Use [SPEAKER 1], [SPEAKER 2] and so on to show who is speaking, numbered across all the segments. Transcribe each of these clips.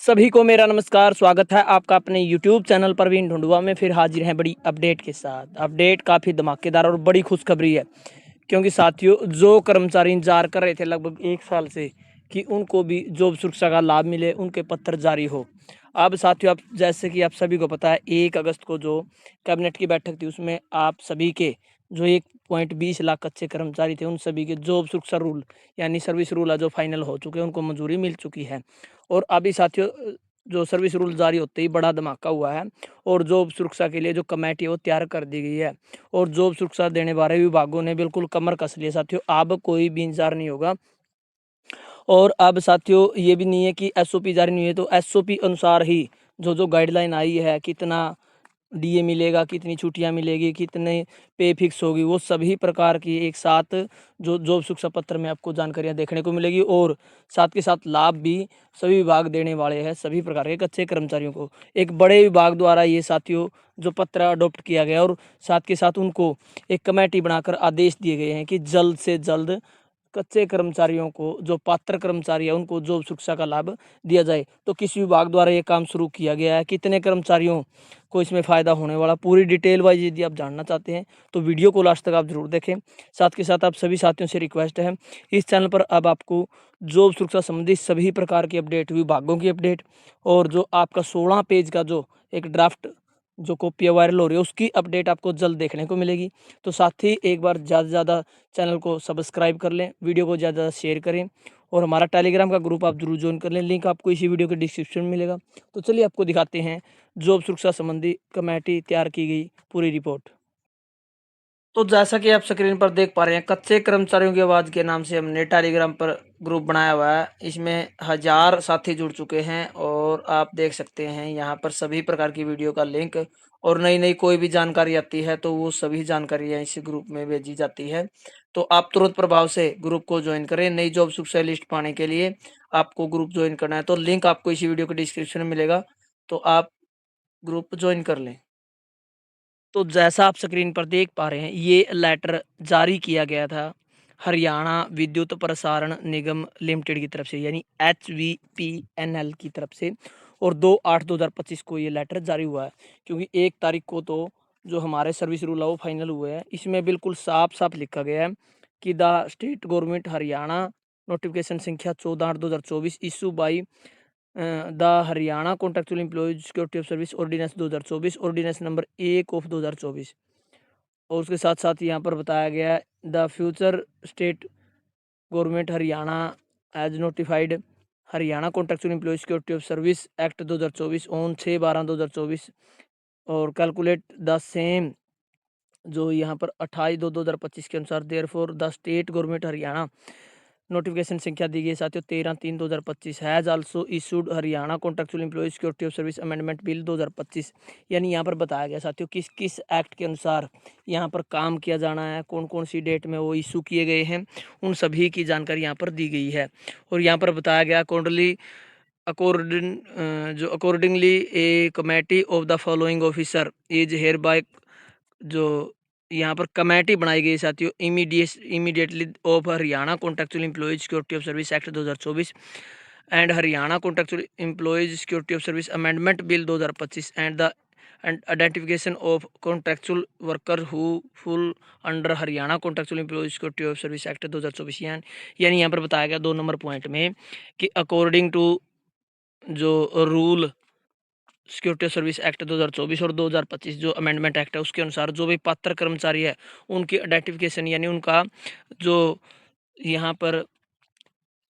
[SPEAKER 1] सभी को मेरा नमस्कार। स्वागत है आपका अपने यूट्यूब चैनल प्रवीण ढूंढुआ में। फिर हाजिर हैं बड़ी अपडेट के साथ। अपडेट काफ़ी धमाकेदार और बड़ी खुशखबरी है, क्योंकि साथियों जो कर्मचारी इंतजार कर रहे थे लगभग 1 साल से कि उनको भी जॉब सुरक्षा का लाभ मिले, उनके पत्र जारी हो। अब साथियों, आप जैसे कि आप सभी को पता है, 1 अगस्त को जो कैबिनेट की बैठक थी उसमें आप सभी के जो 1.20 लाख कच्चे कर्मचारी थे उन सभी के जॉब सुरक्षा रूल यानी सर्विस रूल है जो फाइनल हो चुके हैं, उनको मंजूरी मिल चुकी है। और अभी साथियों, जो सर्विस रूल जारी होते ही बड़ा धमाका हुआ है और जॉब सुरक्षा के लिए जो कमेटी है वो तैयार कर दी गई है और जॉब सुरक्षा देने वाले विभागों ने बिल्कुल कमर कस ली है साथियों। अब कोई भी इंतजार नहीं होगा। और अब साथियों ये भी नहीं है कि एसओपी जारी नहीं है तो एसओपी अनुसार ही जो जो गाइडलाइन आई है, कितना डीए मिलेगा, कितनी छुट्टियां मिलेगी, कितने पे फिक्स होगी, वो सभी प्रकार की एक साथ जो जॉब सुरक्षा पत्र में आपको जानकारियां देखने को मिलेगी। और साथ के साथ लाभ भी सभी विभाग देने वाले हैं सभी प्रकार के कच्चे कर्मचारियों को। एक बड़े विभाग द्वारा ये साथियों जो पत्र अडॉप्ट किया गया और साथ के साथ उनको एक कमेटी बनाकर आदेश दिए गए हैं कि जल्द से जल्द कच्चे कर्मचारियों को, जो पात्र कर्मचारी है, उनको जॉब सुरक्षा का लाभ दिया जाए। तो किस विभाग द्वारा ये काम शुरू किया गया है, कितने कर्मचारियों को इसमें फ़ायदा होने वाला, पूरी डिटेल वाइज यदि आप जानना चाहते हैं तो वीडियो को लास्ट तक आप जरूर देखें। साथ के साथ आप सभी साथियों से रिक्वेस्ट है, इस चैनल पर अब आपको जॉब सुरक्षा संबंधित सभी प्रकार की अपडेट, विभागों की अपडेट और जो आपका 16 पेज का जो एक ड्राफ्ट जो कॉपी वायरल हो रही है उसकी अपडेट आपको जल्द देखने को मिलेगी। तो साथ ही एक बार ज़्यादा से ज़्यादा चैनल को सब्सक्राइब कर लें, वीडियो को ज़्यादा शेयर करें और हमारा टेलीग्राम का ग्रुप आप जरूर ज्वाइन कर लें। लिंक आपको इसी वीडियो के डिस्क्रिप्शन में मिलेगा। तो चलिए आपको दिखाते हैं जॉब सुरक्षा संबंधी कमेटी तैयार की गई पूरी रिपोर्ट। तो जैसा कि आप स्क्रीन पर देख पा रहे हैं, कच्चे कर्मचारियों की आवाज़ के नाम से हमने टेलीग्राम पर ग्रुप बनाया हुआ है। इसमें 1000 साथी जुड़ चुके हैं और आप देख सकते हैं यहाँ पर सभी प्रकार की वीडियो का लिंक और नई नई कोई भी जानकारी आती है तो वो सभी जानकारियाँ इस ग्रुप में भेजी जाती है। तो आप तुरंत प्रभाव से ग्रुप को ज्वाइन करें। नई जॉब सुरक्षा लिस्ट पाने के लिए आपको ग्रुप ज्वाइन करना है, तो लिंक आपको इसी वीडियो के डिस्क्रिप्शन में मिलेगा, तो आप ग्रुप ज्वाइन कर लें। तो जैसा आप स्क्रीन पर देख पा रहे हैं, ये लेटर जारी किया गया था हरियाणा विद्युत प्रसारण निगम लिमिटेड की तरफ से, यानी HVPNL की तरफ से। और 2/8/2025 को ये लेटर जारी हुआ है, क्योंकि 1 तारीख को तो जो हमारे सर्विस रूल है वो फाइनल हुए हैं। इसमें बिल्कुल साफ साफ लिखा गया है कि the state government Haryana notification संख्या 14/8/2024 issue by the Haryana contractual employees security of service ordinance 2024, ordinance number 1/2024। और उसके साथ साथ यहाँ पर बताया गया है the future state government Haryana as notified Haryana contractual employees security of service act 2024 on 6/12/2024 और कैलकुलेट द सेम, जो यहाँ पर 28/2/2025 के अनुसार therefore the state government Haryana notification संख्या दी गई साथियों 13/3/2025 has also issued Haryana contractual employees security of service amendment bill 2025। यानी यहाँ पर बताया गया साथियों किस किस एक्ट के अनुसार यहाँ पर काम किया जाना है, कौन कौन सी डेट में वो इशू किए गए हैं, उन सभी की जानकारी यहाँ पर दी गई है। और यहाँ पर बताया गया accordingly a committee of the following officer is hereby, जो यहाँ पर कमेटी बनाई गई साथियों immediately of Haryana contractual employees security of service act 2024 and Haryana contractual employees security of service amendment bill 2025 and the identification of contractual worker who full under Haryana contractual employees security of service act 2024। यानी यहाँ पर बताया गया 2 number point में कि according to जो rule security service act 2024 और 2025 जो अमेंडमेंट एक्ट है उसके अनुसार जो भी पात्र कर्मचारी है उनकी आइडेंटिफिकेशन, यानी उनका जो यहाँ पर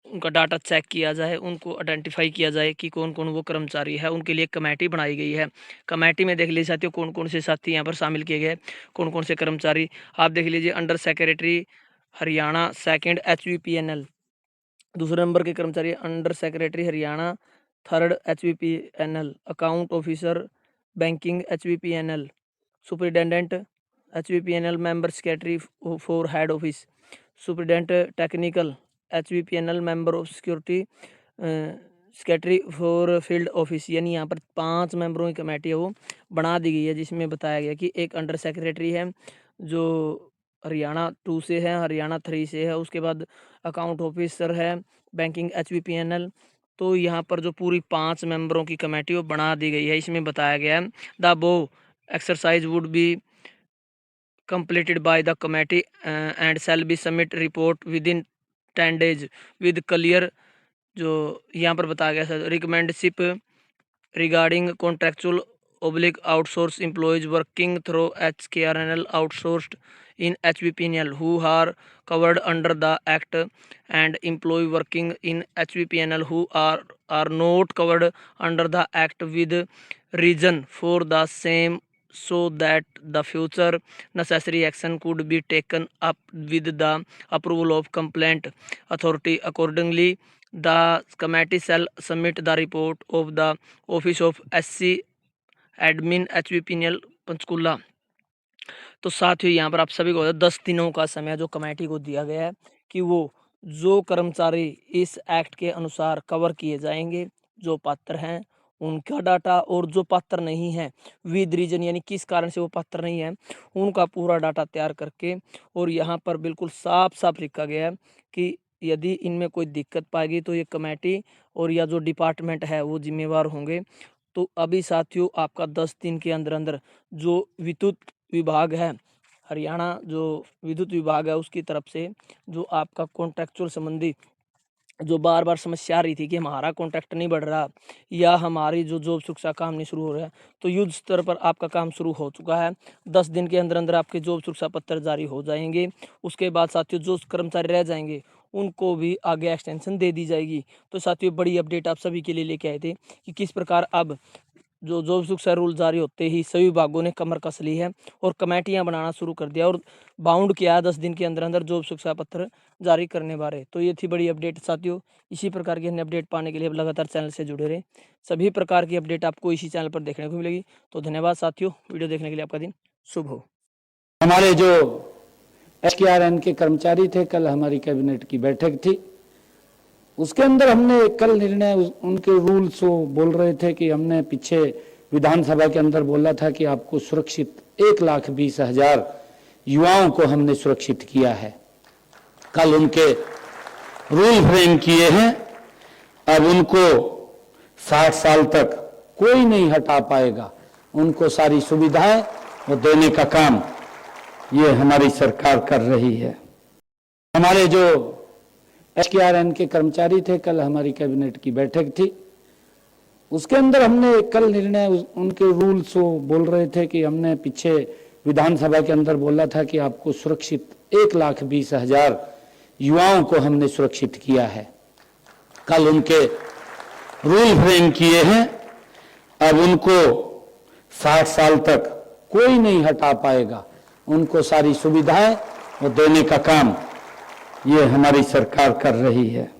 [SPEAKER 1] उनका डाटा चेक किया जाए, उनको आइडेंटिफाई किया जाए कि कौन कौन वो कर्मचारी है। उनके लिए कमेटी बनाई गई है। कमेटी में देख लीजिए साथियों कौन कौन से साथी यहाँ पर शामिल किए गए, कौन कौन से कर्मचारी आप देख लीजिए। Under secretary Haryana second HVPNL, दूसरे नंबर के कर्मचारी under secretary Haryana third HVPNL, account officer banking HVPNL, superintendent HVPNL, member secretary for head office, superintendent technical HVPNL, member of security secretary for field office. यानी यहाँ पर 5 मेंबरों की कमेटी है वो बना दी गई है, जिसमें बताया गया कि एक अंडर सेक्रेटरी है जो हरियाणा 2 से है, हरियाणा 3 से है। उसके बाद अकाउंट ऑफिसर है बैंकिंग HVPNL, तो यहाँ पर जो पूरी 5 मेंबरों की कमेटी वो बना दी गई है। इसमें बताया गया है द बो exercise would be completed by the committee and shall be submit report within 10 days with clear जो यहाँ पर बताया गया था रिकमेंडशिप regarding contractual oblique outsource employees working through HKRNL outsourced in HBPNL who are covered under the act and employee working in HBPNL who are not covered under the act with reason for the same so that the future necessary action could be taken up with the approval of complaint authority. Accordingly, the committee shall submit the report of the Office of SC admin HBPNL Panchkula. तो साथ ही यहाँ पर आप सभी को 10 दिनों का समय जो कमेटी को दिया गया है कि वो जो कर्मचारी इस एक्ट के अनुसार कवर किए जाएंगे जो पात्र हैं उनका डाटा और जो पात्र नहीं है विद रीजन यानी किस कारण से वो पात्र नहीं है उनका पूरा डाटा तैयार करके और यहाँ पर बिल्कुल साफ साफ लिखा गया है कि यदि इनमें कोई दिक्कत पाएगी तो ये कमेटी और या जो डिपार्टमेंट है वो जिम्मेवार होंगे। तो अभी साथियों आपका 10 दिन के अंदर अंदर जो विद्युत विभाग है हरियाणा जो विद्युत विभाग है उसकी तरफ से जो आपका कॉन्ट्रैक्चुअल संबंधी जो बार बार समस्या आ रही थी कि हमारा कॉन्ट्रैक्ट नहीं बढ़ रहा या हमारी जो जॉब सुरक्षा काम नहीं शुरू हो रहा है तो युद्ध स्तर पर आपका काम शुरू हो चुका है। 10 दिन के अंदर अंदर आपके जॉब सुरक्षा पत्र जारी हो जाएंगे। उसके बाद साथियों जो कर्मचारी रह जाएंगे उनको भी आगे एक्सटेंशन दे दी जाएगी। तो साथियों बड़ी अपडेट आप सभी के लिए लेके आए थे कि किस प्रकार अब जो जॉब सुरक्षा रूल जारी होते ही सभी विभागों ने कमर कस ली है और कमेटियां बनाना शुरू कर दिया और बाउंड किया 10 दिन के अंदर अंदर जॉब सुरक्षा पत्र जारी करने बारे। तो ये थी बड़ी अपडेट साथियों। इसी प्रकार की अन्य अपडेट पाने के लिए अब लगातार चैनल से जुड़े रहे। सभी प्रकार की अपडेट आपको इसी चैनल पर देखने को मिलेगी। तो धन्यवाद साथियों, वीडियो देखने के लिए आपका दिन शुभ हो।
[SPEAKER 2] हमारे जो HKRN के कर्मचारी थे, कल हमारी कैबिनेट की बैठक थी, उसके अंदर हमने कल निर्णय उनके रूल्स वो बोल रहे थे कि हमने पीछे विधानसभा के अंदर बोला था कि आपको सुरक्षित 1,20,000 युवाओं को हमने सुरक्षित किया है। कल उनके रूल फ्रेम किए हैं। अब उनको 60 साल तक कोई नहीं हटा पाएगा, उनको सारी सुविधाएं वो देने का काम ये हमारी सरकार कर रही है। हमारे जो HKRN के कर्मचारी थे, कल हमारी कैबिनेट की बैठक थी, उसके अंदर हमने कल निर्णय उनके रूल्स वो बोल रहे थे कि हमने पीछे विधानसभा के अंदर बोला था कि आपको सुरक्षित 1,20,000 युवाओं को हमने सुरक्षित किया है। कल उनके रूल फ्रेम किए हैं। अब उनको 60 साल तक कोई नहीं हटा पाएगा, उनको सारी सुविधाएं वो देने का काम ये हमारी सरकार कर रही है।